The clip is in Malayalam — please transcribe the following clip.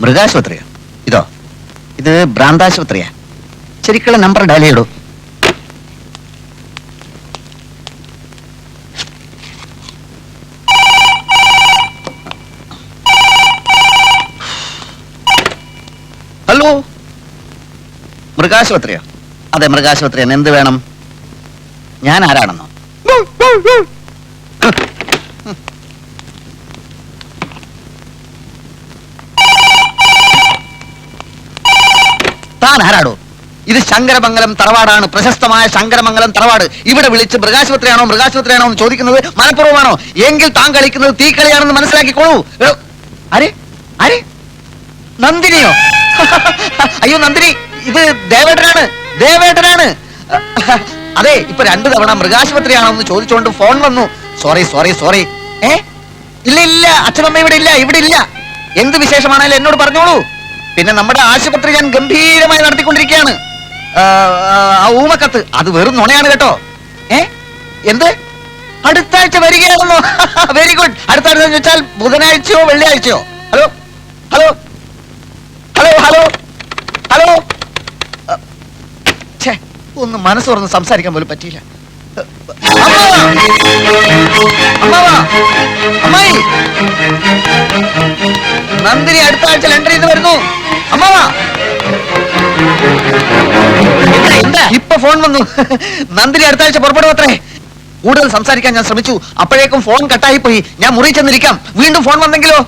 മൃഗാശുപത്രിയോ? ഇതോ? ഇത് ഭ്രാന്താശുപത്രിയാ. ശരിക്കുള്ള നമ്പർ ഡയൽ ചെയ്യടൂ. ഹലോ, മൃഗാശുപത്രിയോ? അതെ, മൃഗാശുപത്രിയാണ്. എന്ത് വേണം? ഞാൻ ആരാണെന്നോ? താൻ ആരാടോ? ഇത് ശങ്കരമംഗലം തറവാടാണ്, പ്രശസ്തമായ ശങ്കരമംഗലം തറവാട്. ഇവിടെ വിളിച്ച് മൃഗാശുപത്രിയാണോ മൃഗാശുപത്രിയാണോ എന്ന് ചോദിക്കുന്നത് മനഃപൂർവ്വമാണോ? എങ്കിൽ താൻ കളിക്കുന്നത് തീക്കളിയാണെന്ന് മനസ്സിലാക്കിക്കോളൂ. ആരെ ആരെ? നന്ദിനിയോ? അയ്യോ നന്ദിനി, ഇത് ദേവേട്ടനാണ്, ദേവേട്ടനാണ്. അതെ, ഇപ്പൊ 2 തവണ മൃഗാശുപത്രിയാണോ എന്ന് ചോദിച്ചുകൊണ്ട് ഫോൺ വന്നു. Sorry sorry sorry. ഇല്ല ഇല്ല, അച്ഛനമ്മ ഇവിടെ ഇല്ല, ഇവിടെ ഇല്ല. എന്ത് വിശേഷമാണെങ്കിലും എന്നോട് പറഞ്ഞോളൂ. പിന്നെ നമ്മുടെ ആശുപത്രി ഞാൻ ഗംഭീരമായി നടത്തിക്കൊണ്ടിരിക്കുകയാണ്. ആ ഊമക്കത്ത് അത് വെറും നുണയാണ് കേട്ടോ. എന്ത്? അടുത്ത ആഴ്ച വരികയാണെന്നോ? Very good. അടുത്ത ആഴ്ച എന്ന് വെച്ചാൽ ബുധനാഴ്ചയോ വെള്ളിയാഴ്ചയോ? Hello hello hello hello hello. ഒന്ന് മനസ്സ് തുറന്ന് സംസാരിക്കാൻ പോലും പറ്റിയില്ല. അമ്മായി, നന്ദിനി അടുത്ത ആഴ്ച ലണ്ടനിൽ നിന്ന് വരുന്നു. അമ്മാവാ, ഇപ്പൊ ഫോൺ വന്നു. നന്ദിനി അടുത്ത ആഴ്ച പുറപ്പെടും അത്രേ. കൂടുതൽ സംസാരിക്കാൻ ഞാൻ ശ്രമിച്ചു, അപ്പോഴേക്കും ഫോൺ കട്ടായി പോയി. ഞാൻ മുറി ചെന്നിരിക്കാം. വീണ്ടും ഫോൺ വന്നെങ്കിലോ?